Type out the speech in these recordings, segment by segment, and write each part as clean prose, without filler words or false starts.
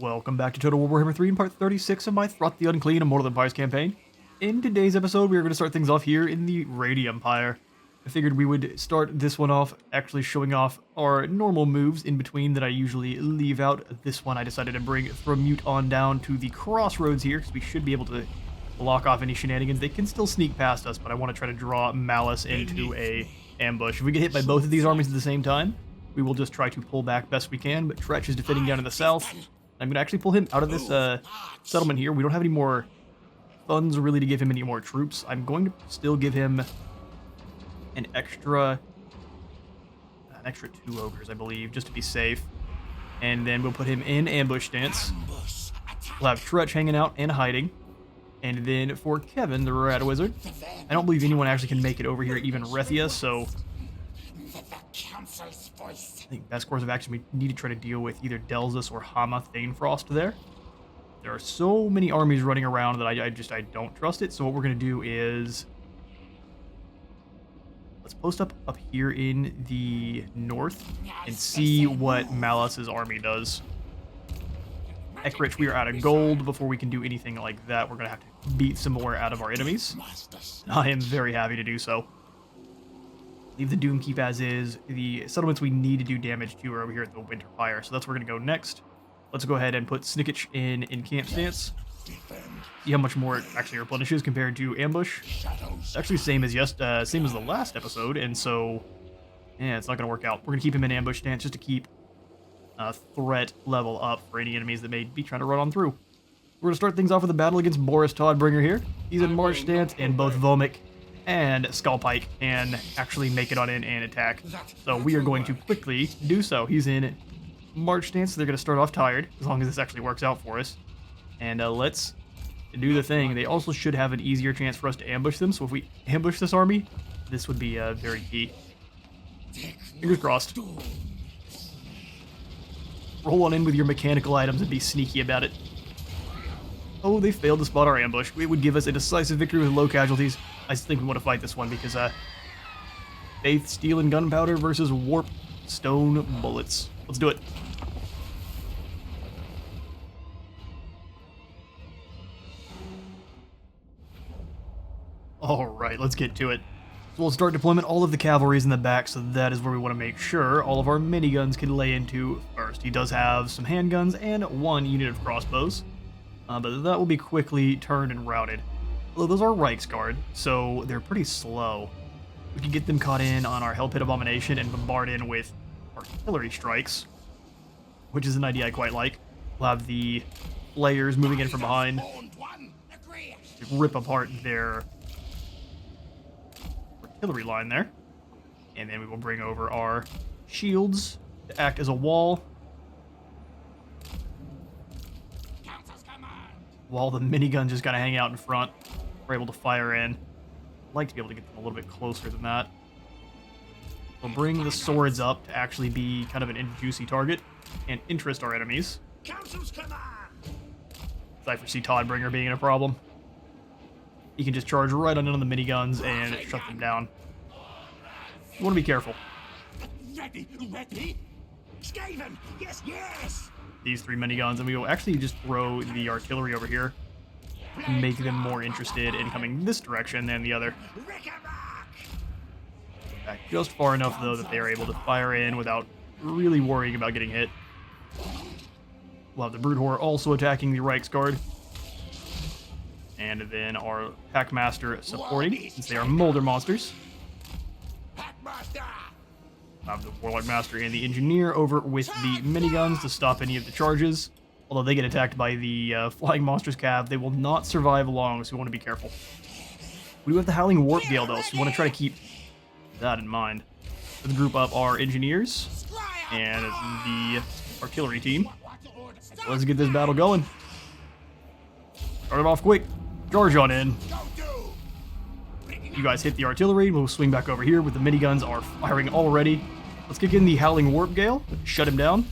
Welcome back to Total War Warhammer 3 in part 36 of my Throt the Unclean Immortal Empires campaign. In today's episode, we are going to start things off here in the Radi Empire. I figured we would start this one off actually showing off our normal moves in between that I usually leave out. This one I decided to bring Thromute on down to the crossroads here, because we should be able to block off any shenanigans. They can still sneak past us, but I want to try to draw Malice into a ambush. If we get hit by both of these armies at the same time, we will just try to pull back best we can, but Tretch is defending down in the south. I'm going to actually pull him out of this settlement here. We don't have any more funds really to give him any more troops. I'm going to still give him an extra 2 ogres, I believe, just to be safe. And then we'll put him in ambush stance. We'll have Tretch hanging out and hiding. And then for Kevin, the Rat Wizard, I don't believe anyone actually can make it over here, even Rethia, so I think best course of action, we need to try to deal with either Delzus or Hama Thanefrost there. There are so many armies running around that I don't trust it. So what we're going to do is let's post up here in the north and see what Malice's army does. Ekrich, we are out of gold. Before we can do anything like that, we're going to have to beat some more out of our enemies. I am very happy to do so. Leave the Doomkeep as is. The settlements we need to do damage to are over here at the Winter Fire, so that's where we're going to go next. Let's go ahead and put Snickich in camp stance. See how much more it actually replenishes compared to ambush. It's actually same as the last episode, and so yeah, it's not going to work out. We're going to keep him in ambush stance just to keep threat level up for any enemies that may be trying to run on through. We're going to start things off with a battle against Boris Toddbringer here. He's in march stance, and both Vomik and Skullpike can actually make it on in and attack. So we are going to quickly do so. He's in march stance, so they're going to start off tired, as long as this actually works out for us. And let's do the thing. They also should have an easier chance for us to ambush them, so if we ambush this army, this would be very key. Fingers crossed. Roll on in with your mechanical items and be sneaky about it. Oh, they failed to spot our ambush. It would give us a decisive victory with low casualties. I think we want to fight this one because Faith, Steel, and Gunpowder versus Warp, Stone, Bullets. Let's do it. Alright, let's get to it. So we'll start deployment. All of the cavalry is in the back, so that is where we want to make sure all of our miniguns can lay into first. He does have some handguns and 1 unit of crossbows, but that will be quickly turned and routed. Although those are Reiksguard, so they're pretty slow. We can get them caught in on our Hell Pit Abomination and bombard in with artillery strikes, which is an idea I quite like. We'll have the Flayers moving in from behind to rip apart their artillery line there. And then we will bring over our shields to act as a wall, while the miniguns just gotta hang out in front. We're able to fire in. I'd like to be able to get them a little bit closer than that. We'll bring the swords up to actually be kind of an juicy target and interest our enemies. I foresee Toddbringer being a problem. He can just charge right on into the miniguns and shut them down. You want to be careful. Ready? Skaven! Yes! These 3 miniguns, and we will actually just throw the artillery over here and make them more interested in coming this direction than the other. Back just far enough, though, that they are able to fire in without really worrying about getting hit. We'll have the Brood Horror also attacking the Reiksguard. And then our Packmaster supporting, since they are Molder monsters. Have the Warlock Master and the Engineer over with the miniguns to stop any of the charges. Although they get attacked by the Flying Monsters Cav, they will not survive long, so we want to be careful. We do have the Howling Warp Gale, though, so we want to try to keep that in mind. Let's group up our Engineers and the Artillery team. So let's get this battle going. Start it off quick. Charge on in. You guys hit the artillery. We'll swing back over here with the miniguns are firing already. Let's kick in the Howling Warp Gale. Shut him down.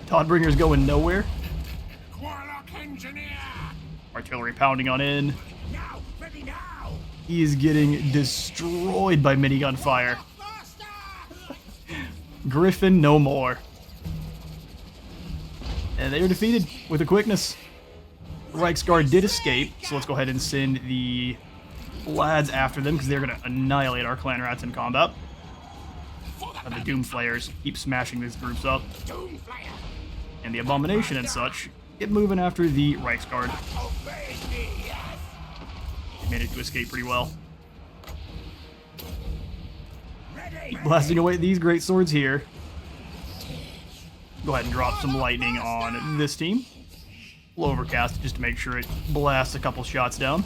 Toddbringer's going nowhere. Artillery pounding on in. He is getting destroyed by minigun fire. Griffin no more. And they are defeated with a quickness. Reiksguard did escape, so let's go ahead and send the lads after them because they're going to annihilate our clan rats in combat. The Doomflayers keep smashing these groups up. And the Abomination and such get moving after the Reiksguard. They managed to escape pretty well. Keep blasting away these great swords here. Go ahead and drop some lightning on this team. We'll overcast it just to make sure it blasts a couple shots down.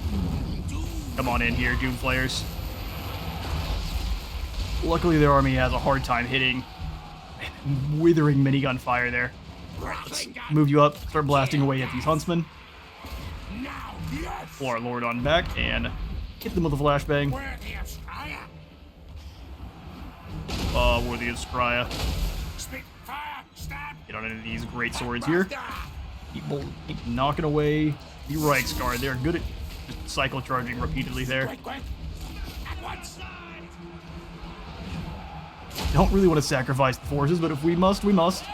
Come on in here, Doomflayers. Luckily, their army has a hard time hitting withering minigun fire there. Let's move you up, start blasting away at these huntsmen. Pull our lord on back and hit them with a flashbang. Worthy of Scrya. Get on into these great swords here. Keep knocking away the Reiksguard. They're good at just cycle charging repeatedly there. Don't really want to sacrifice the forces, but if we must, we must.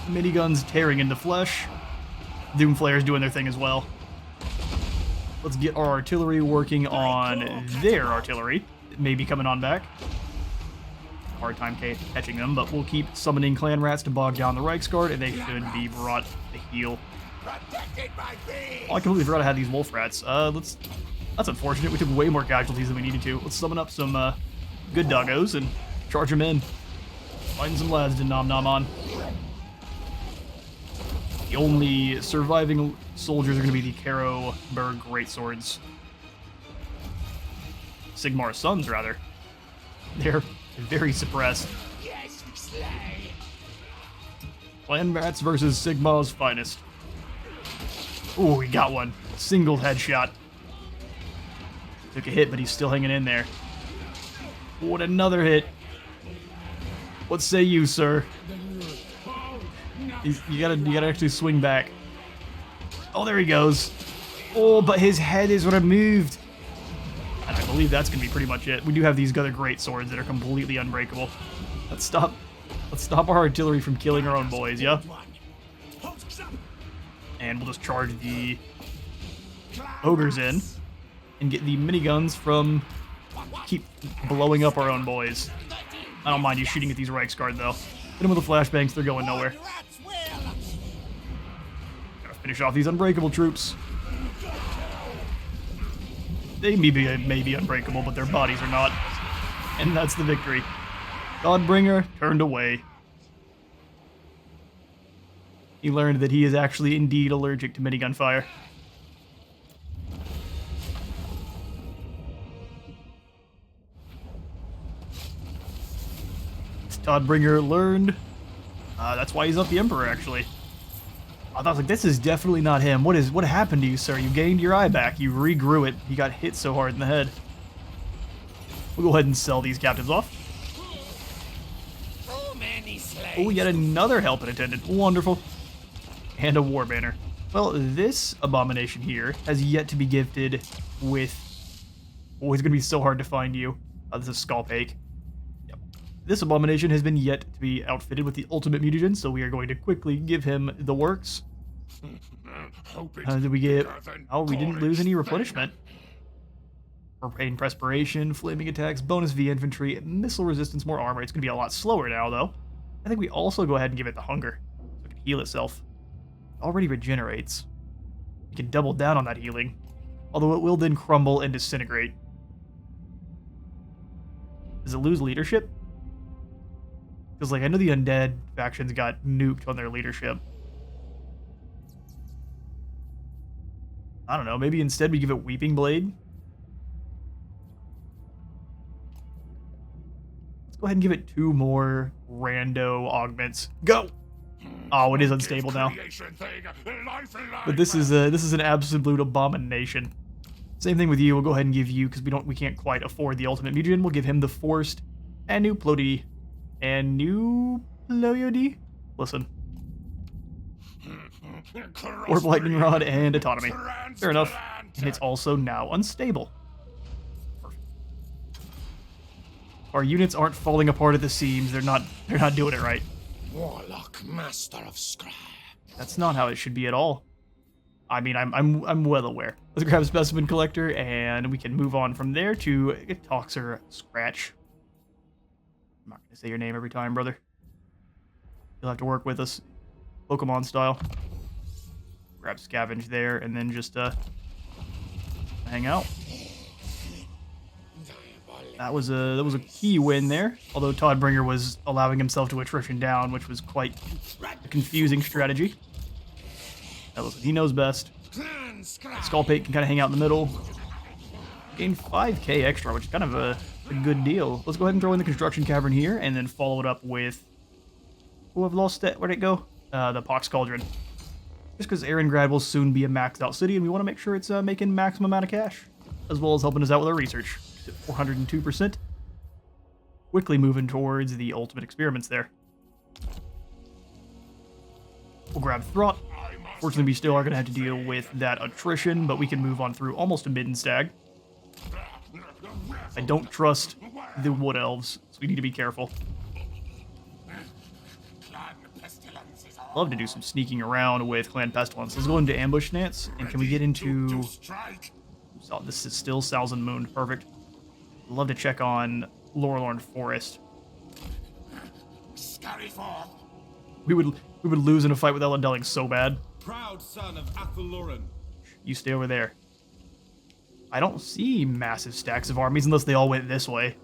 Miniguns tearing into flesh. Doomflayers doing their thing as well. Let's get our artillery working on their artillery. It may be coming on back. Hard time catching them, but we'll keep summoning clan rats to bog down the Reiksguard, and they should be brought to heal. Oh, I completely forgot I had these wolf rats. That's unfortunate. We took way more casualties than we needed to. Let's summon up some good doggos and charge them in. Find some lads to nom nom on. The only surviving soldiers are going to be the Caroberg Greatswords. Sigmar's sons, rather. They're very suppressed. Clan rats versus Sigmar's finest. Ooh, we got one. Single headshot. Took a hit, but he's still hanging in there. What another hit. What say you, sir? You gotta actually swing back. Oh, there he goes. Oh, but his head is removed. And I believe that's gonna be pretty much it. We do have these other great swords that are completely unbreakable. Let's stop our artillery from killing our own boys, yeah? And we'll just charge the ogres in and get the miniguns from keep blowing up our own boys. I don't mind you shooting at these Reiksguard though. Hit them with the flashbangs, they're going nowhere. Gotta finish off these unbreakable troops. They may be unbreakable, but their bodies are not. And that's the victory. Godbringer turned away. He learned that he is actually indeed allergic to minigun fire. Godbringer learned. That's why he's up the Emperor, actually. I thought, like, this is definitely not him. What happened to you, sir? You gained your eye back. You regrew it. You got hit so hard in the head. We'll go ahead and sell these captives off. Oh, yet another helping attendant. Wonderful. And a war banner. Well, this abomination here has yet to be gifted with... Oh, it's going to be so hard to find you. This is Skalpake. Yep. This abomination has been yet to be outfitted with the ultimate mutagen, so we are going to quickly give him the works. Did we get... Oh, we didn't lose any replenishment. Propane Perspiration, Flaming Attacks, Bonus V Infantry, Missile Resistance, more armor. It's going to be a lot slower now, though. I think we also go ahead and give it the Hunger, so it can heal itself. It already regenerates. You can double down on that healing, although it will then crumble and disintegrate. Does it lose leadership? Because, like, I know the undead factions got nuked on their leadership. I don't know, maybe instead we give it Weeping Blade? Let's go ahead and give it 2 more rando augments. Go! Oh, it is unstable now. But this is an absolute abomination. Same thing with you. We'll go ahead and give you, because we can't quite afford the ultimate mutagen. We'll give him the Forced and new Plody and new Ployody. Listen. Orb Lightning Rod and Autonomy. Fair enough. And it's also now unstable. Perfect. Our units aren't falling apart at the seams. They're not doing it right. Warlock, master of scrap. That's not how it should be at all. I mean, I'm well aware. Let's grab Specimen Collector, and we can move on from there to Toxer Scratch. I'm not gonna say your name every time, brother. You'll have to work with us, Pokemon style. Grab Scavenge there, and then just hang out. That was a key win there. Although Toddbringer was allowing himself to attrition down, which was quite a confusing strategy. Now listen, he knows best. Skullpate can kind of hang out in the middle. Gain 5k extra, which is kind of a good deal. Let's go ahead and throw in the Construction Cavern here, and then follow it up with... Oh, I've lost it. Where'd it go? The Pox Cauldron. Just because Erengrad will soon be a maxed out city, and we want to make sure it's making maximum amount of cash, as well as helping us out with our research. 402%. Quickly moving towards the ultimate experiments there. We'll grab Throt. Fortunately, we still are going to have to deal with that attrition, but we can move on through almost a Midden Stag. I don't trust the Wood Elves, so we need to be careful. Love to do some sneaking around with Clan Pestilence. Let's go into Ambush Stance, and can we get into... Oh, this is still Thousand Moon. Perfect. Love to check on Lorelorn Forest. We would lose in a fight with Elendilling so bad. Proud son of Athaloran. You stay over there. I don't see massive stacks of armies unless they all went this way.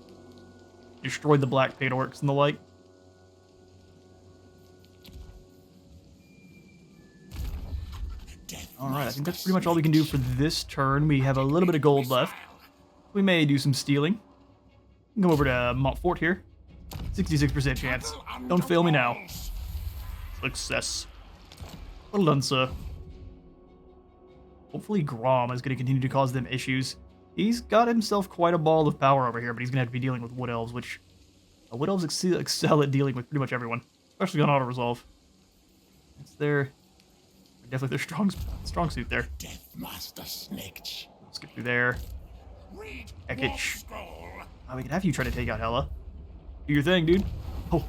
Destroyed the Black Paid Orcs and the like. Alright, I think that's pretty much all we can do for this turn. We have a little bit of gold left. We may do some stealing. Come over to Montfort here. 66% chance. Don't fail me now. Success. Well done, sir. Hopefully Grom is going to continue to cause them issues. He's got himself quite a ball of power over here, but he's going to have to be dealing with Wood Elves, which... Wood Elves excel at dealing with pretty much everyone. Especially on auto-resolve. It's their... Definitely their strong suit there. Deathmaster Snitch. Let's get through there. Ekich. Oh, we can have you try to take out Hela. Do your thing, dude. Oh.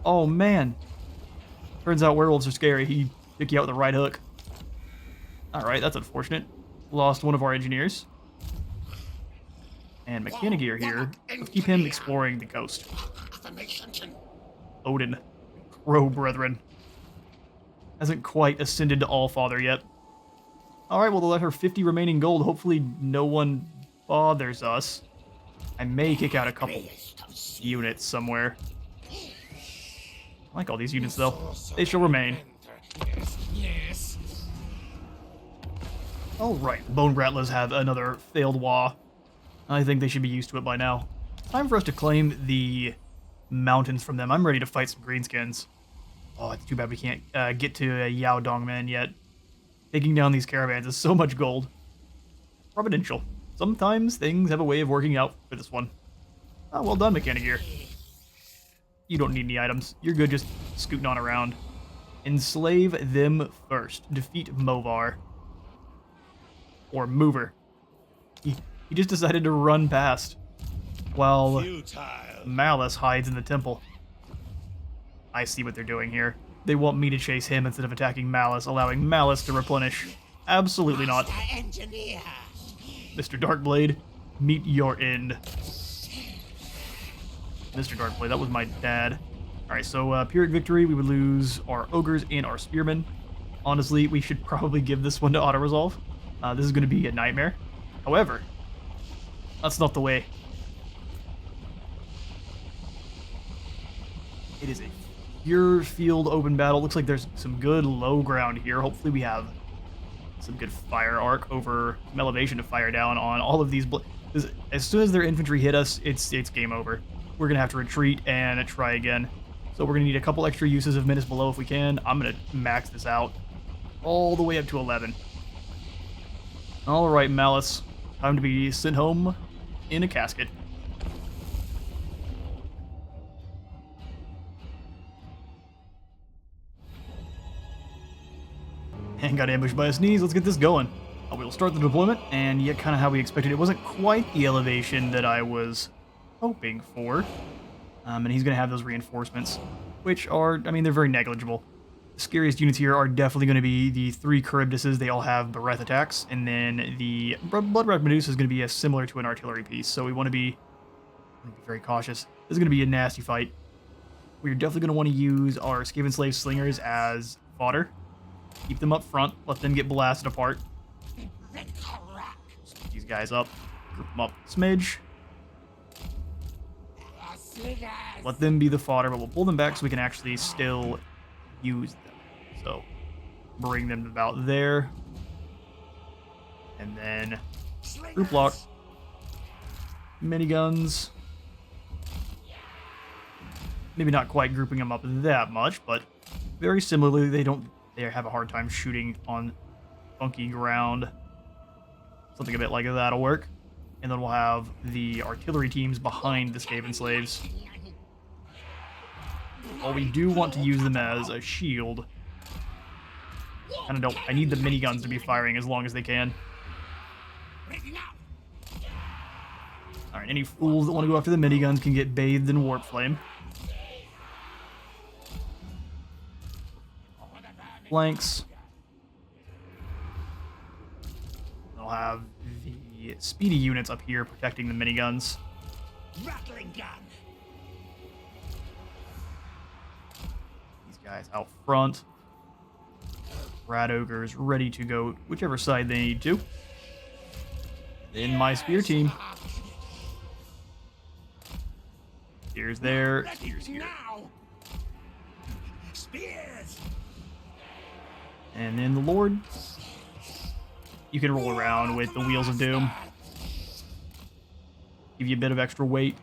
Oh, man. Turns out werewolves are scary. He took you out with a right hook. Alright, that's unfortunate. Lost one of our engineers. And Mechanigear here. Let's keep him exploring the coast. Odin. Crow Brethren. Hasn't quite ascended to Allfather yet. Alright, well, they'll let her 50 remaining gold. Hopefully no one bothers us. I may kick out a couple units somewhere. I like all these units, though. They shall remain. Yes. Alright, Bone Rattlers have another failed Wa. I think they should be used to it by now. Time for us to claim the mountains from them. I'm ready to fight some greenskins. Oh, it's too bad we can't get to Yao Dongman yet. Taking down these caravans is so much gold. Providential. Sometimes things have a way of working out for this one. Oh, well done, Mechanigear. You don't need any items. You're good just scooting on around. Enslave them first. Defeat Movar. Or Mover. He just decided to run past. While Malice hides in the temple. I see what they're doing here. They want me to chase him instead of attacking Malice, allowing Malice to replenish. Absolutely not. Mr. Darkblade, meet your end. Mr. Darkblade, that was my dad. Alright, so Pyrrhic Victory, we would lose our Ogres and our Spearmen. Honestly, we should probably give this one to auto-resolve. This is going to be a nightmare. However, that's not the way. It is a pure field open battle. Looks like there's some good low ground here. Hopefully we have some good fire arc over some elevation to fire down on all of these. As soon as their infantry hit us, it's game over. We're going to have to retreat and try again. So we're going to need a couple extra uses of Menace Below if we can. I'm going to max this out all the way up to 11. Alright, Malice. Time to be sent home in a casket. And got ambushed by a sneeze. Let's get this going. We'll start the deployment, and yet kind of how we expected. It wasn't quite the elevation that I was hoping for. And he's going to have those reinforcements, which are, I mean, they're very negligible. The scariest units here are definitely going to be the 3 Charybdises. They all have breath attacks. And then the Blood-Wrapped Medusa is going to be similar to an artillery piece. So we want to be very cautious. This is going to be a nasty fight. We're definitely going to want to use our Skaven Slave Slingers as fodder. Keep them up front. Let them get blasted apart. Split these guys up. Group them up a smidge. Let them be the fodder, but we'll pull them back so we can actually still use them. So bring them about there. And then group lock. Miniguns. Maybe not quite grouping them up that much, but very similarly, they have a hard time shooting on funky ground. Something a bit like that'll work. And then we'll have the artillery teams behind the Skaven Slaves. Well, we do want to use them as a shield. I need the miniguns to be firing as long as they can. Alright, any fools that want to go after the miniguns can get bathed in Warp Flame. Flanks. They'll have the speedy units up here protecting the miniguns. Rattling gun. These guys out front. Rat Ogres ready to go whichever side they need to. Then my spear team. Spears there, spears here. Spears. And then the Lord. You can roll around with the Wheels of Doom. Give you a bit of extra weight.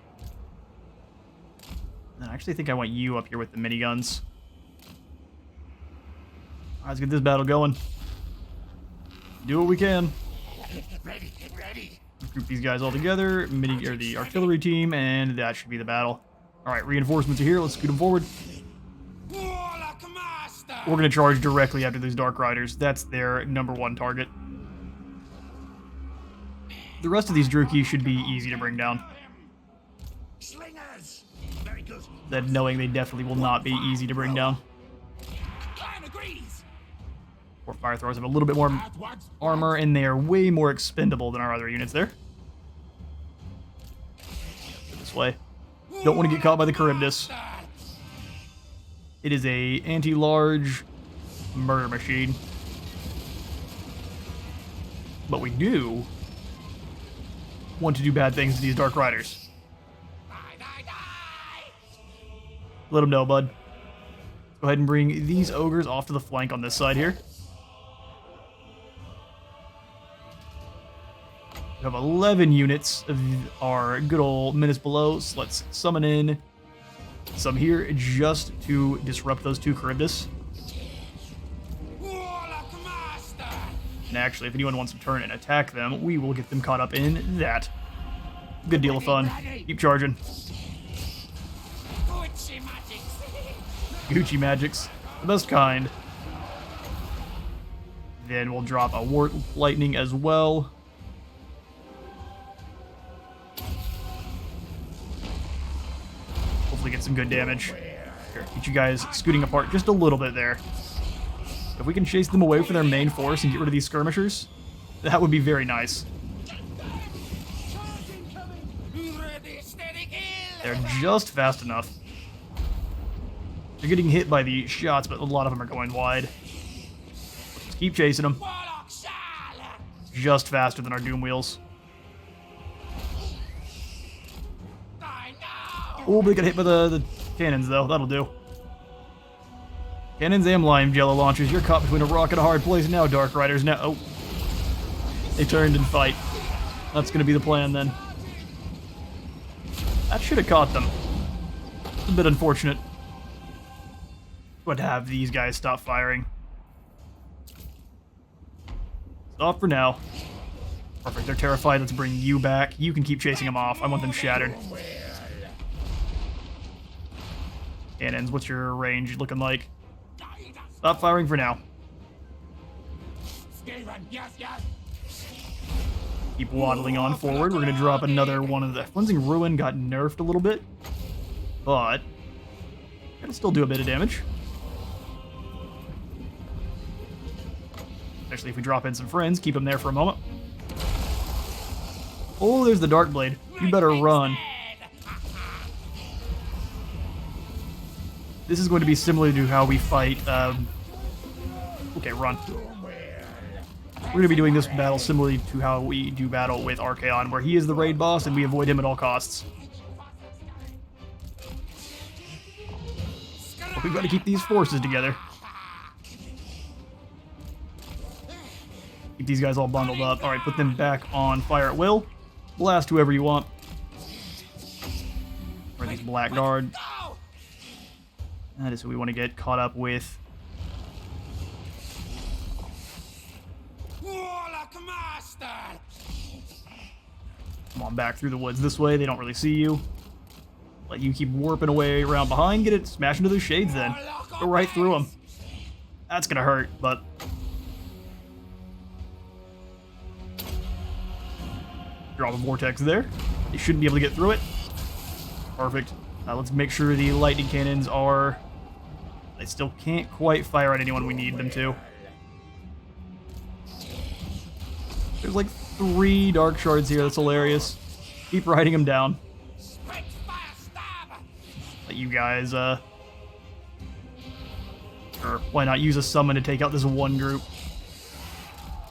And I actually think I want you up here with the miniguns. Alright, let's get this battle going. Do what we can. Ready. Group these guys all together. The artillery team, and that should be the battle. Alright, reinforcements are here. Let's scoot them forward. Warlock Master. We're going to charge directly after these Dark Riders. That's their #1 target. The rest of these Druki should be easy to bring down. Slingers. Very good. That knowing they definitely will not be easy to bring down. Clan agrees. Or fire throwers have a little bit more armor, and they are way more expendable than our other units there. Go this way. Don't want to get caught by the Charybdis. It is a anti-large murder machine. But we do want to do bad things to these Dark Riders. Let them know, bud. Go ahead and bring these ogres off to the flank on this side here. We have 11 units of our good old Menace Below, so let's summon in some here just to disrupt those 2 Charybdis. And actually, if anyone wants to turn and attack them, we will get them caught up in that. Good deal of fun. Keep charging. Gucci magics. The best kind. Then we'll drop a Wart Lightning as well. Hopefully get some good damage. Here, get you guys scooting apart just a little bit there. If we can chase them away from their main force and get rid of these skirmishers, that would be very nice. They're just fast enough. They're getting hit by the shots, but a lot of them are going wide. Let's keep chasing them. Just faster than our Doom Wheels. Oh, they got hit by the cannons, though. That'll do. Cannons and lime jello launchers. You're caught between a rock and a hard place now, Dark Riders. Now, oh. They turned and fight. That's going to be the plan, then. That should have caught them. It's a bit unfortunate. But have these guys stop firing. Stop for now. Perfect, they're terrified. Let's bring you back. You can keep chasing them off. I want them shattered. Cannons, what's your range looking like? Stop firing for now. Keep waddling on forward. We're going to drop another one of the... Cleansing Ruin got nerfed a little bit, but it'll still do a bit of damage. Especially if we drop in some friends. Keep them there for a moment. Oh, there's the Dark Blade. You better run. This is going to be similar to how we fight... Okay, run. We're going to be doing this battle similarly to how we do battle with Archaon, where he is the raid boss and we avoid him at all costs. But we've got to keep these forces together. Keep these guys all bundled up. Alright, put them back on fire at will. Blast whoever you want. Or these Blackguard. That is who we want to get caught up with. Come on back through the woods this way. They don't really see you. Let you keep warping away around behind. Get it. Smash into those shades then. Go right through them. That's going to hurt, but... Drop a vortex there. They shouldn't be able to get through it. Perfect. Let's make sure the lightning cannons are... They still can't quite fire at anyone we need them to. There's like 3 dark shards here. That's hilarious. Keep riding them down. Let you guys, or why not use a summon to take out this one group?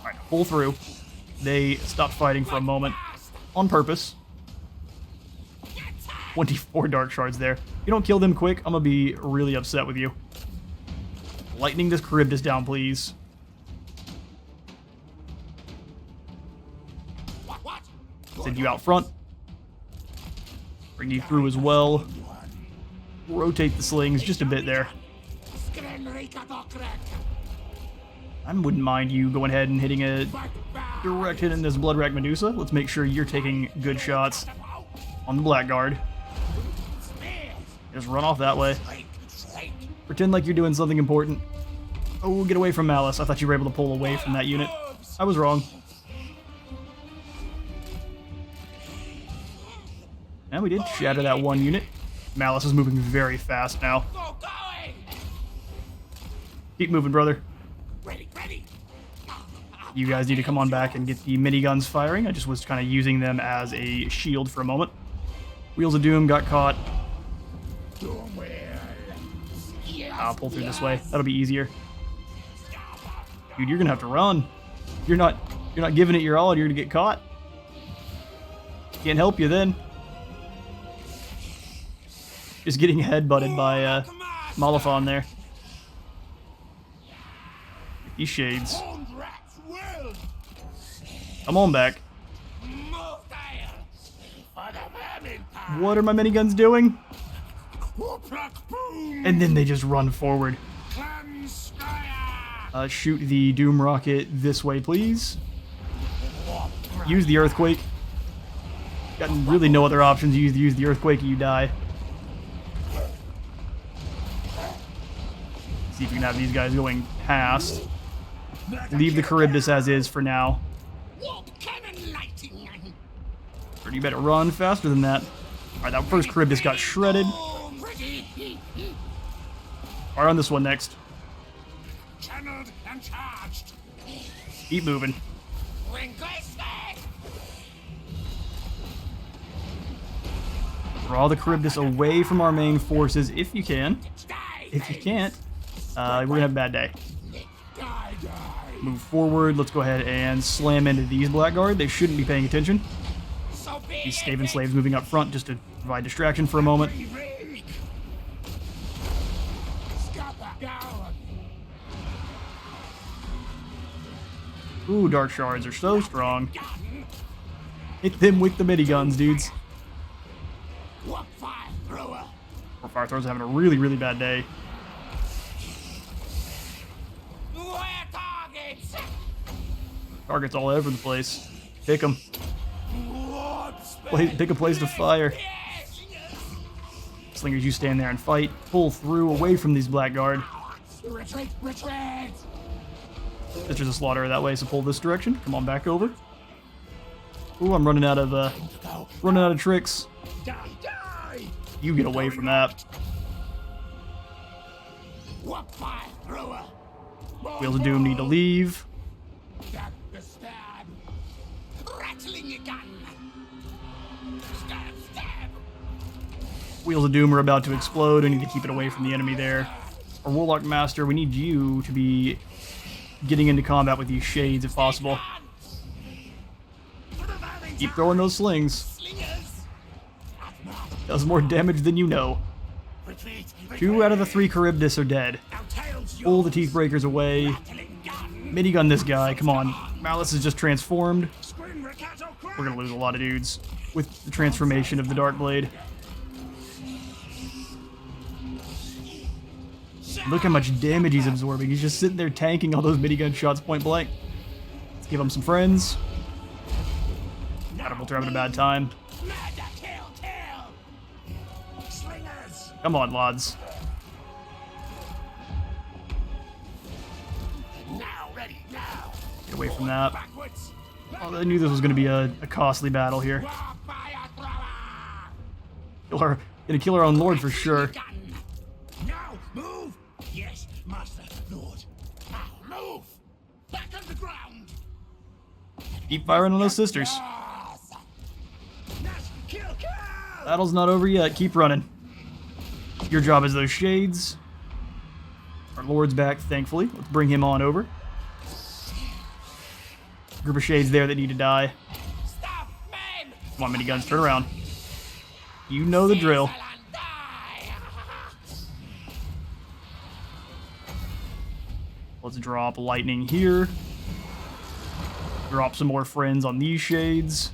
Alright, pull through. They stopped fighting for a moment. On purpose. 24 dark shards there. If you don't kill them quick, I'm gonna be really upset with you. Lightning this Charybdis down, please. Send you out front. Bring you through as well. Rotate the slings just a bit there. I wouldn't mind you going ahead and hitting a direct hit in this Bloodwrack Medusa. Let's make sure you're taking good shots on the Blackguard. Just run off that way. Pretend like you're doing something important. Oh, get away from Malice. I thought you were able to pull away from that unit. I was wrong. And we did shatter that one unit. Malice is moving very fast now. Keep moving, brother. You guys need to come on back and get the miniguns firing. I just was kind of using them as a shield for a moment. Wheels of Doom got caught. I'll pull through this way. That'll be easier. Dude, you're gonna have to run. You're not giving it your all, you're gonna get caught. Can't help you then. Just getting headbutted by Malafon there. These shades. Come on back. What are my miniguns doing? And then they just run forward. Shoot the Doom Rocket this way, please. Use the Earthquake. Got really no other options. Use the Earthquake, you die. See if we can have these guys going past. Leave the Charybdis as is for now. Or you better run faster than that. Alright, that first Charybdis got shredded. Fire on this one next. Keep moving. Draw the Charybdis away from our main forces if you can. If you can't, we're gonna have a bad day. Move forward. Let's go ahead and slam into these Blackguard. They shouldn't be paying attention. These Skaven slaves moving up front just to provide distraction for a moment. Ooh, Dark Shards are so strong. Hit them with the miniguns, dudes. Our Fire Throwers are having a really, really bad day. Targets all over the place. Pick them. Pick a place to fire. Slingers, you stand there and fight. Pull through away from these Blackguard. Retreat, retreat! There's a Slaughterer that way, so pull this direction. Come on back over. Ooh, I'm running out of tricks. Die, die! You get away from that. What fire thrower? Wheels of Doom need to leave. Stab the stab. Rattling your gun. Stab, stab. Wheels of Doom are about to explode. I need to keep it away from the enemy there. Our Warlock Master, we need you to be getting into combat with these shades if possible. Keep throwing those slings. Slingers. Does more damage than you know. Retreat. 2 out of the 3 Charybdis are dead. Now tails Pull the Teeth Breakers away. rattling gun. Minigun this guy, come on. Malice is just transformed. Scream, Ricato, cry. We're gonna lose a lot of dudes with the transformation of the Dark Blade. Look how much damage he's absorbing. He's just sitting there tanking all those minigun shots point blank. Let's give him some friends. Catapults are having a bad time. Murder, kill. Slingers. Come on, lads. Now, ready, now. Get away from that. Backwards. Oh, I knew this was gonna be a costly battle here. Fire thrower. Gonna kill our own lord for sure. Gun. Now, move. Yes, master, lord. Now, move. Back on the ground. Keep firing on those sisters. Yes. Nash, kill, kill. Battle's not over yet. Keep running. Your job is those shades. Our lord's back, thankfully. Let's bring him on over. Group of shades there that need to die. Stop, men. Come on, miniguns, turn around. You know the drill. Cecil and die. Let's drop lightning here. Drop some more friends on these shades.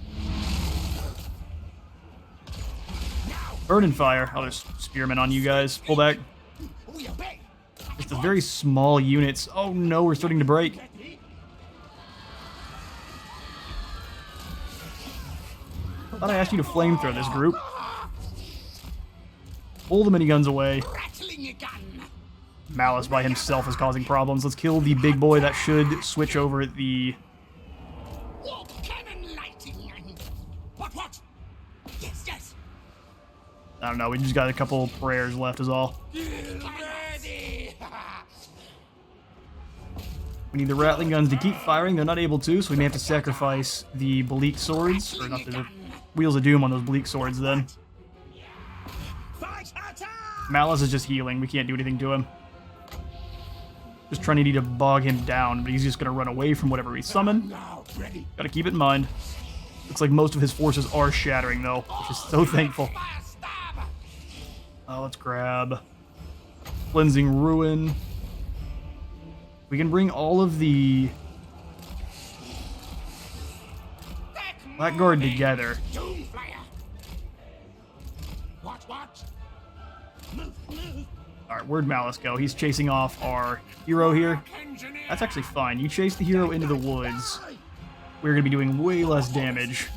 Burn and fire. Oh, there's spearmen on you guys. Pull back. We obey. It's the very small units. Oh no, we're starting to break. I thought I asked you to flamethrow this group. Pull the miniguns away. Rattling your gun. Malice by himself is causing problems. Let's kill the big boy that should switch over the... Warp cannon lighting. What? Yes, yes. I don't know, we just got a couple prayers left is all. Ready. We need the Rattling guns to keep firing. They're not able to, so we may have to sacrifice the Bleak Swords. Or not the Wheels of Doom on those Bleak Swords then. Fight attack. Malice is just healing. We can't do anything to him. Just trying to bog him down, but he's just going to run away from whatever we summon. Now, ready. Gotta keep it in mind. Looks like most of his forces are shattering, though, which is so thankful. Fire stab. Oh, let's grab Cleansing Ruin. We can bring all of the Blackguard together. Doom flyer. What? Move. Alright, where'd Malice go? He's chasing off our hero here. Engineer. That's actually fine. You chase the hero into the woods. We're going to be doing way less damage,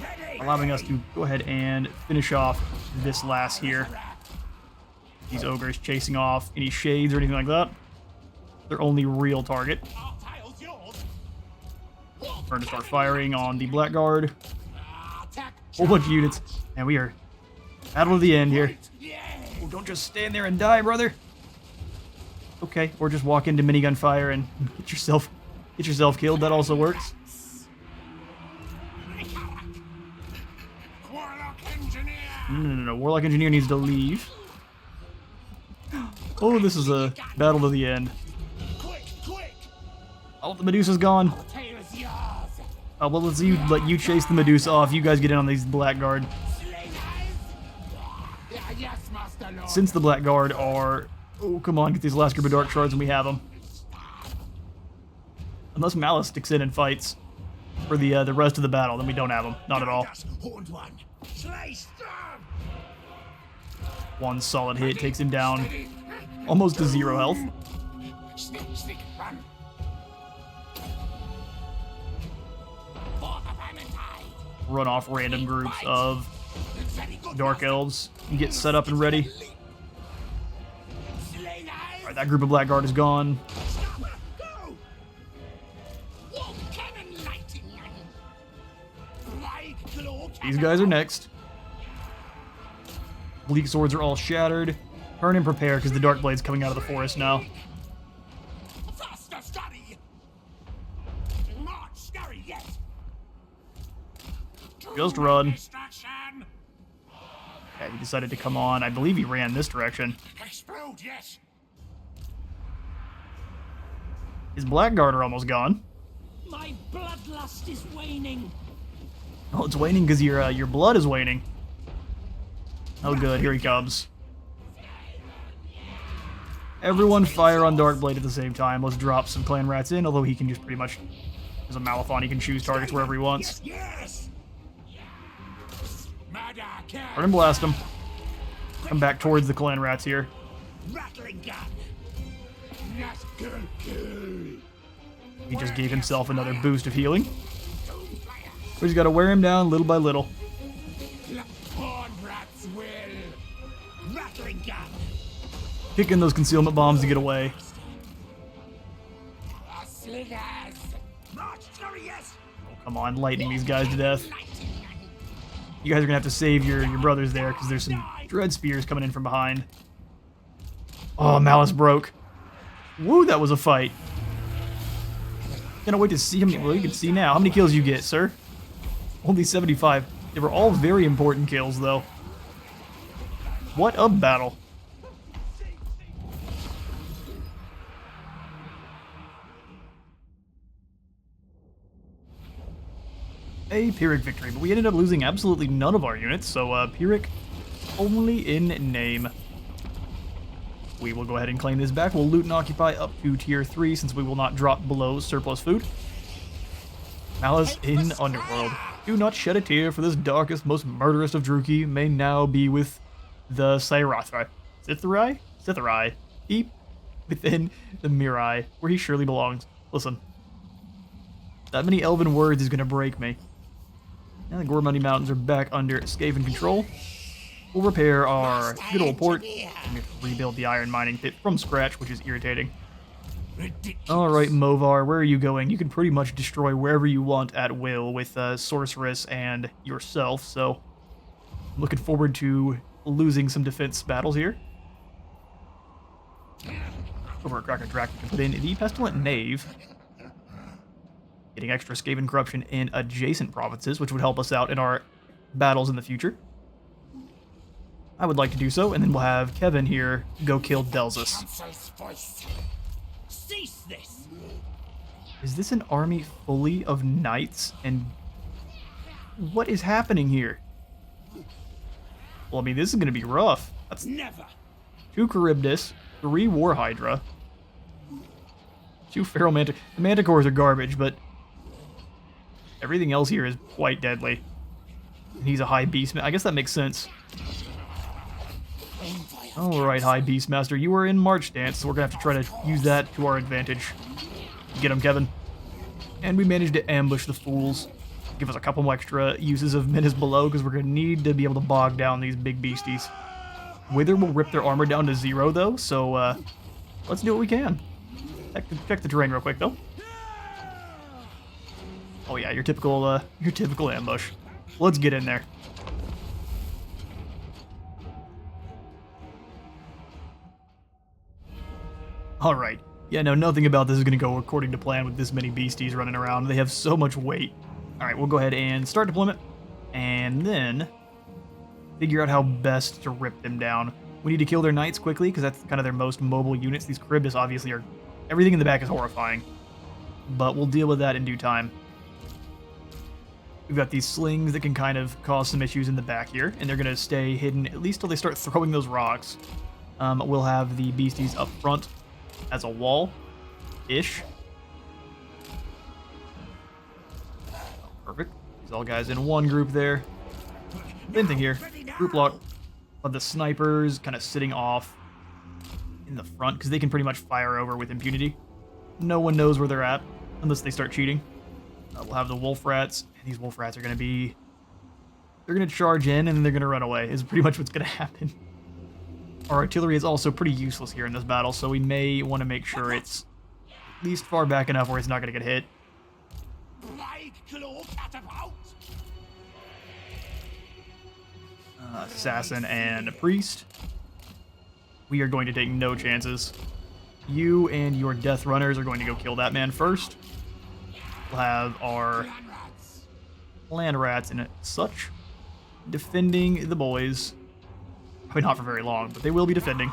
Ready. allowing us to go ahead and finish off this last here. These ogres chasing off any shades or anything like that. Their only real target. Our tile's yours. We're going to start firing on the Blackguard. Attack. Whole bunch of units. And we are battle to the end here. Yeah. Oh, don't just stand there and die, brother. Okay, or just walk into minigun fire and get yourself killed. That also works. Warlock engineer. No. Warlock Engineer needs to leave. Oh, this is a battle to the end. Quick. Oh, the Medusa's gone. Tail is yours. Oh, well, let's let you chase the Medusa off. You guys get in on these Blackguard. Slingers. Yes, Master Lord. Since the Blackguard are... Oh, come on, get these last group of Dark Shards and we have them. Unless Malice sticks in and fights for the rest of the battle, then we don't have them. Not at all. Horned one. Slay stab. One solid hit takes him down almost to 0 health. Sneak, run. For the Valentine. Run off random groups of Very good. Dark Elves. You get set up and ready. Slingers. Alright, that group of Blackguard is gone. Stop. Go. Warp cannon lighting. These guys are next. Bleak swords are all shattered. Turn and prepare, because the Dark Blade's coming out of the forest now. Faster, scurry! March, scurry, yes! Just run. Distraction! Yeah, he decided to come on. I believe he ran this direction. Explode, yes! His Blackguard are almost gone. My bloodlust is waning. Oh, it's waning because your blood is waning. Oh, good. Here he comes. Everyone fire on Darkblade at the same time. Let's drop some clan rats in, although he can just pretty much, as a Malathon, he can choose targets wherever he wants. Yes! Turn and blast him. Come back towards the clan rats here. Rattling gun! Yes, good. He just gave himself another boost of healing. We just gotta wear him down little by little. Horn rats will! Rattling gun! Kicking those concealment bombs to get away. Slingers! March, scurry, yes! Oh, come on, lightning these guys to death. You guys are gonna have to save your brothers there, because there's some dread spears coming in from behind. Oh, Malice broke. Woo, that was a fight. Can't wait to see how many. Well, you can see now. How many kills you get, sir? Only 75. They were all very important kills, though. What a battle. A Pyrrhic victory, but we ended up losing absolutely none of our units, so Pyrrhic only in name. We will go ahead and claim this back. We'll loot and occupy up to tier 3 since we will not drop below surplus food. Malice in Underworld. Do not shed a tear, for this darkest, most murderous of Druki may now be with the Cyrathri. Sithari. Deep within the Mirai, where he surely belongs. Listen. That many elven words is going to break me. Now the Gormundi Mountains are back under Skaven control. We'll repair our good old port. And we have to rebuild the iron mining pit from scratch, which is irritating. Alright, Movar, where are you going? You can pretty much destroy wherever you want at will with Sorceress and yourself, so I'm looking forward to losing some defense battles here. Over at Cracker Drac, we can put in the Pestilent Knave. Getting extra Skaven corruption in adjacent provinces, which would help us out in our battles in the future. I would like to do so, and then we'll have Kevin here go kill Delzus. Cease this. Is this an army fully of knights? And what is happening here? Well, I mean, this is going to be rough. That's Never. 2 Charybdis, 3 War Hydra, 2 Feral Mantic. The Manticores are garbage, but everything else here is quite deadly. And he's a high beastmaster. I guess that makes sense. Alright, High Beastmaster, you are in March Dance, so we're going to have to try to use that to our advantage. Get him, Kevin. And we managed to ambush the fools. Give us a couple more extra uses of Menace Below, because we're going to need to be able to bog down these big beasties. Wither will rip their armor down to 0, though, so let's do what we can. Check the terrain real quick, though. Oh yeah, your typical ambush. Let's get in there. Alright. Yeah, no, nothing about this is going to go according to plan with this many beasties running around. They have so much weight. Alright, we'll go ahead and start deployment. And then figure out how best to rip them down. We need to kill their knights quickly, because that's kind of their most mobile units. These Charybdis obviously are... Everything in the back is horrifying. But we'll deal with that in due time. We've got these slings that can kind of cause some issues in the back here, and they're going to stay hidden at least till they start throwing those rocks. We'll have the beasties up front as a wall-ish. Perfect. These all guys in one group there. Same thing here. Group lock of the snipers kind of sitting off in the front, because they can pretty much fire over with impunity. No one knows where they're at, unless they start cheating. We'll have the wolf rats, and these wolf rats are going to be... They're going to charge in, and then they're going to run away, is pretty much what's going to happen. Our artillery is also pretty useless here in this battle, so we may want to make sure it's at least far back enough where it's not going to get hit. Assassin and a priest. We are going to take no chances. You and your death runners are going to go kill that man first. We'll have our land rats and such defending the boys. Probably not for very long, but they will be defending.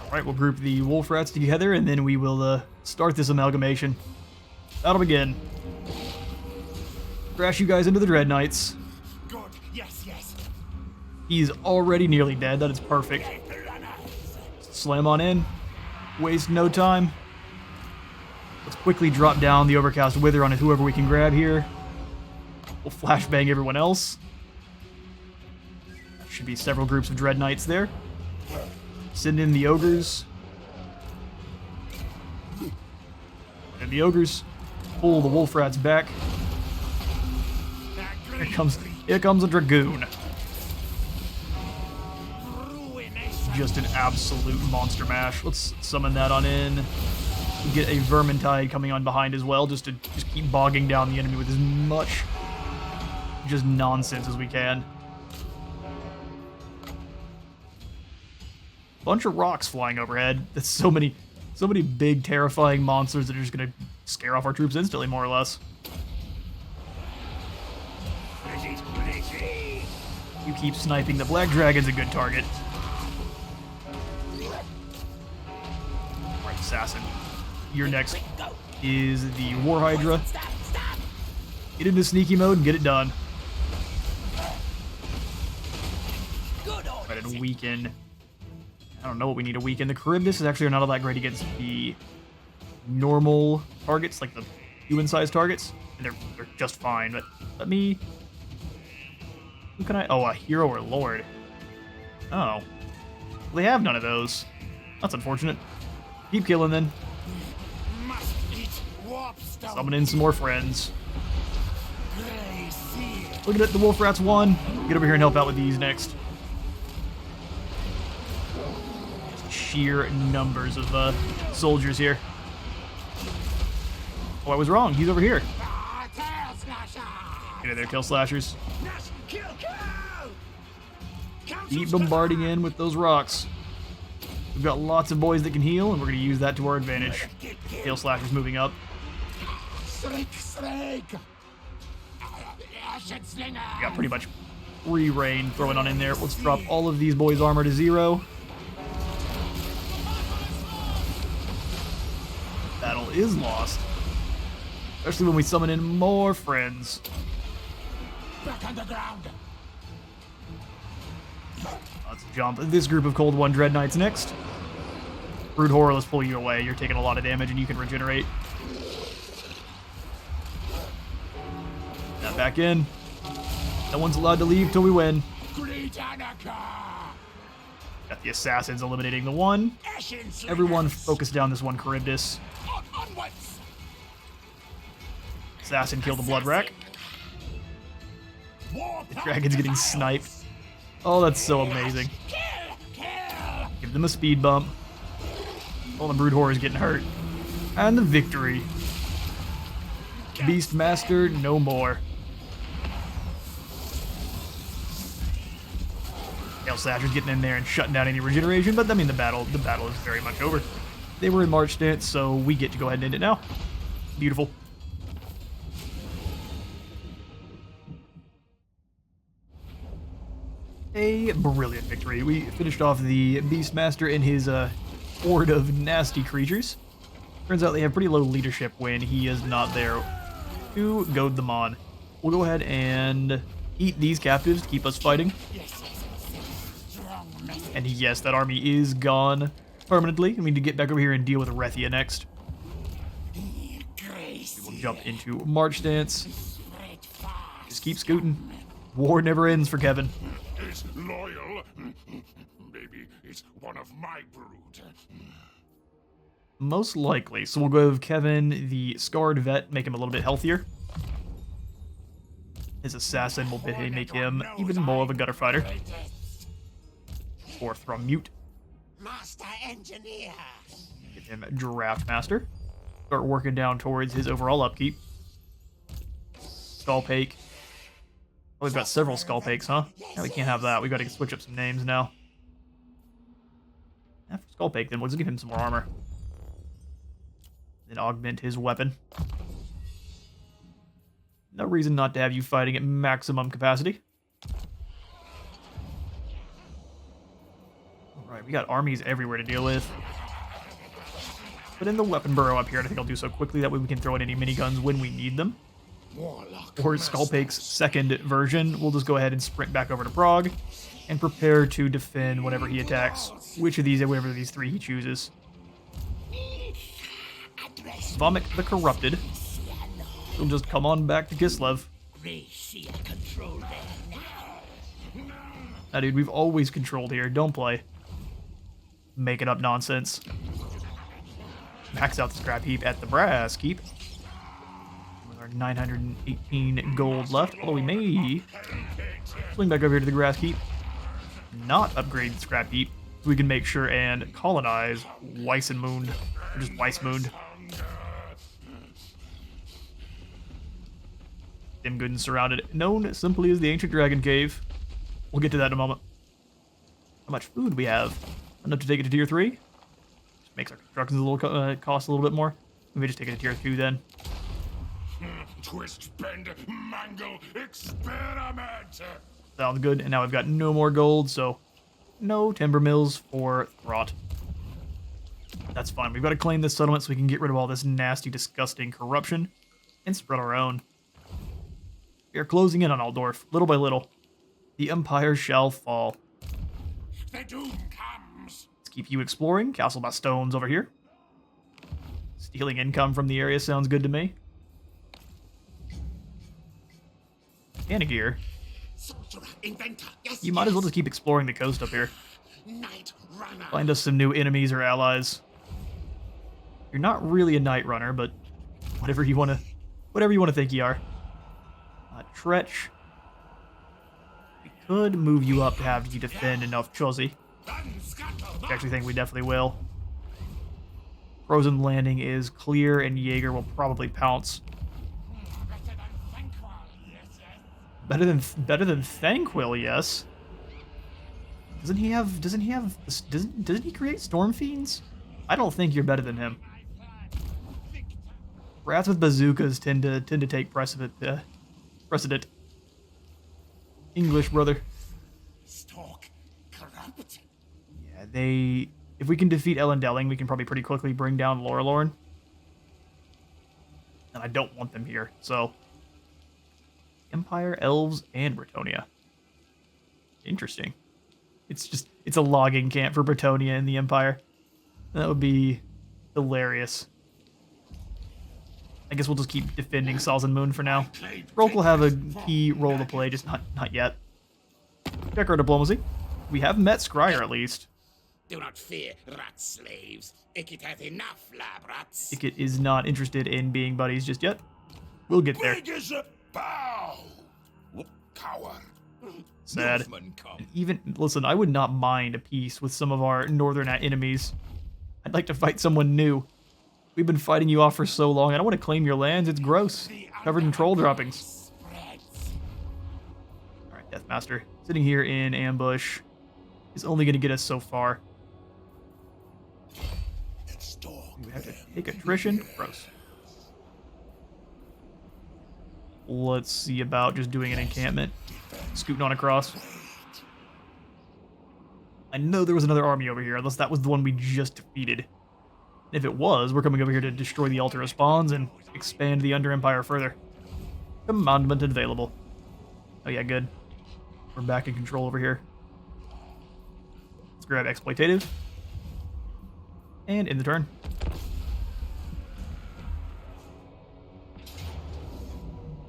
Alright, we'll group the wolf rats together and then we will start this amalgamation. That'll begin. Crash you guys into the Dread Knights. Good. Yes, yes. He's already nearly dead. That is perfect. Slam on in. Waste no time. Let's quickly drop down the Overcast Wither on whoever we can grab here. We'll flashbang everyone else. Should be several groups of Dread Knights there. Send in the Ogres. And the Ogres pull the Wolf Rats back. Here comes a Dragoon. Just an absolute monster mash. Let's summon that on in. We get a Vermintide coming on behind as well, just to keep bogging down the enemy with as much just nonsense as we can. Bunch of rocks flying overhead. That's so many big, terrifying monsters that are just gonna scare off our troops instantly, more or less. You keep sniping. The Black Dragon's a good target. Alright, Assassin. Your next is the War Hydra. Get into sneaky mode and get it done. Try to weaken. I don't know what we need to weaken. The Charybdis is actually not all that great against the normal targets, like the human-sized targets. And they're just fine, but let me... Who can I... Oh, a hero or lord. Oh. Well, they have none of those. That's unfortunate. Keep killing then. Summon in some more friends. Look at it, the Wolf Rats won. Get over here and help out with these next. Just sheer numbers of soldiers here. Oh, I was wrong. He's over here. Get in there, kill slashers. Keep bombarding in with those rocks. We've got lots of boys that can heal, and we're going to use that to our advantage. Tail slashers moving up. We got pretty much free reign throwing on in there. Let's drop all of these boys' armor to 0. Battle is lost. Especially when we summon in more friends. Back on the ground. Let's jump this group of Cold One Dread Knights next. Brood Horror, let's pull you away. You're taking a lot of damage and you can regenerate. Now back in. No one's allowed to leave till we win. Got the Assassins eliminating the one. Everyone focus down this one Charybdis. Assassin killed the Blood Rack. The Dragon's getting sniped. Oh, that's so amazing. Give them a speed bump. Oh, the Brood Horror is getting hurt. And the victory. Beastmaster, no more. Tail Slasher's getting in there and shutting down any regeneration, but I mean the battle is very much over. They were in March stance, so we get to go ahead and end it now. Beautiful. A brilliant victory. We finished off the Beastmaster and his horde of nasty creatures. Turns out they have pretty low leadership when he is not there to goad them on. We'll go ahead and eat these captives to keep us fighting. And yes, that army is gone permanently. We need to get back over here and deal with Rethia next. We will jump into March stance. Just keep scooting. War never ends for Kevin. Is loyal. Maybe it's one of my brood. Most likely. So we'll go with Kevin, the Scarred Vet, make him a little bit healthier. His Assassin will make him even more of a gutter fighter. Or Thrum Mute. Master Engineer. Get him Draft Master. Start working down towards his overall upkeep. Skullpake. Oh, we've got several Skullpakes, huh? No, we can't have that. We got to switch up some names now. After Skullpake, then we'll just give him some more armor. Then augment his weapon. No reason not to have you fighting at maximum capacity. Alright, we got armies everywhere to deal with. Put in the weapon burrow up here, and I think I'll do so quickly that way we can throw in any miniguns when we need them. Or Skullpake's second version, we'll just go ahead and sprint back over to Prague and prepare to defend whenever he attacks. Whatever of these three he chooses. Vomit the Corrupted. He'll just come on back to Kislev. Nah, dude, we've always controlled here. Don't play. Making up nonsense. Max out the scrap heap at the brass keep. With our 918 gold left. Although we may swing back over here to the grass keep. Not upgrade the scrap heap. So we can make sure and colonize Weissenmund. Or just Weissmund. Them good and surrounded. Known simply as the Ancient Dragon Cave. We'll get to that in a moment. How much food we have? Enough to take it to tier 3? Just makes our constructions a little cost a little bit more. Maybe just take it to tier 2 then. Twist, bend, mangle, experiment. Sounds good. And now we've got no more gold, so no timber mills for Throt. That's fine. We've got to claim this settlement so we can get rid of all this nasty, disgusting corruption and spread our own. We are closing in on Aldorf, little by little. The Empire shall fall. The doom comes. Let's keep you exploring. Castle Baston's over here. Stealing income from the area sounds good to me. Anagir. You might as well just keep exploring the coast up here. Find us some new enemies or allies. You're not really a Night Runner, but whatever you want to think you are. Tretch. We could move you up to have you defend enough Chuzzy. I actually think we definitely will. Frozen Landing is clear, and Jaeger will probably pounce. Better than Thanquil, yes. Doesn't he create Storm Fiends? I don't think you're better than him. Rats with bazookas tend to take precedent. English, brother. Stalk corrupt. Yeah, if we can defeat Elendilling, we can probably pretty quickly bring down Lorelorn. And I don't want them here, so Empire, Elves, and Bretonnia. Interesting. It's a logging camp for Bretonnia in the Empire. That would be hilarious. I guess we'll just keep defending Salzenmoon for now. Rolk will have a key role to play, just not yet. Check our diplomacy. We have met Scryer at least. Do not fear, rat slaves. Ikit hath enough, lab rats. Ikit is not interested in being buddies just yet. We'll get there. Big as a bow. Coward. Sad. And even, listen, I would not mind a peace with some of our northern enemies. I'd like to fight someone new. We've been fighting you off for so long. I don't want to claim your lands. It's gross. Covered in troll droppings. Alright, Deathmaster. Sitting here in ambush is only going to get us so far. We have to take attrition. Gross. Let's see about just doing an encampment. Scooting on across. I know there was another army over here, unless that was the one we just defeated. If it was, we're coming over here to destroy the Altar of Spawns and expand the Under Empire further. Commandment available. Oh yeah, good. We're back in control over here. Let's grab Exploitative. And in the turn.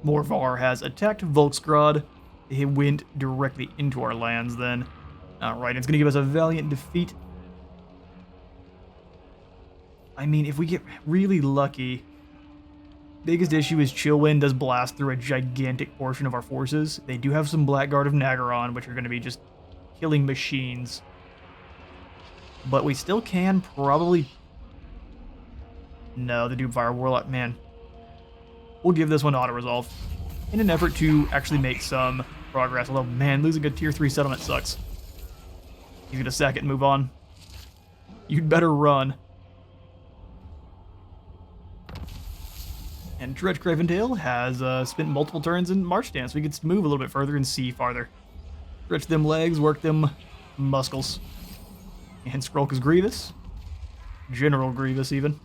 Morvar has attacked Volksgrad. He went directly into our lands then. Alright, it's going to give us a valiant defeat. I mean, if we get really lucky, biggest issue is Chillwind does blast through a gigantic portion of our forces. They do have some Blackguard of Nagaron, which are going to be just killing machines. But we still can probably... No, the Doomfire Warlock, man. We'll give this one auto-resolve. in an effort to actually make some progress. Although, man, losing a tier 3 settlement sucks. He's gonna sack it and move on. You'd better run. And Dredge Craventail has spent multiple turns in March Dance, so we could move a little bit further and see farther. Stretch them legs, work them muscles. And Skrulk is Grievous. General Grievous, even.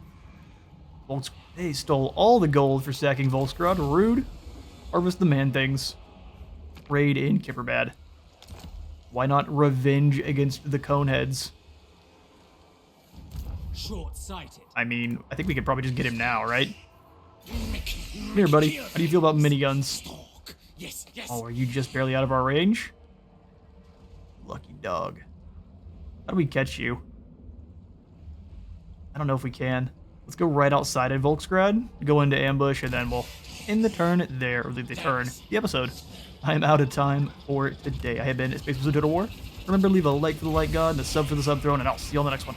They stole all the gold for sacking Volskrad. Rude. Harvest the man-things. Raid in Kipperbad. Why not revenge against the Coneheads? Short-sighted. I mean, I think we could probably just get him now, right? Here, buddy. How do you feel about miniguns? Yes, yes. Oh, are you just barely out of our range? Lucky dog. How do we catch you? I don't know if we can. Let's go right outside of Volksgrad, go into ambush, and then we'll end the turn there, or the episode. I am out of time for today. I have been Space Wizard Total War. Remember, leave a like for the like god and a sub for the sub throne, and I'll see you on the next one.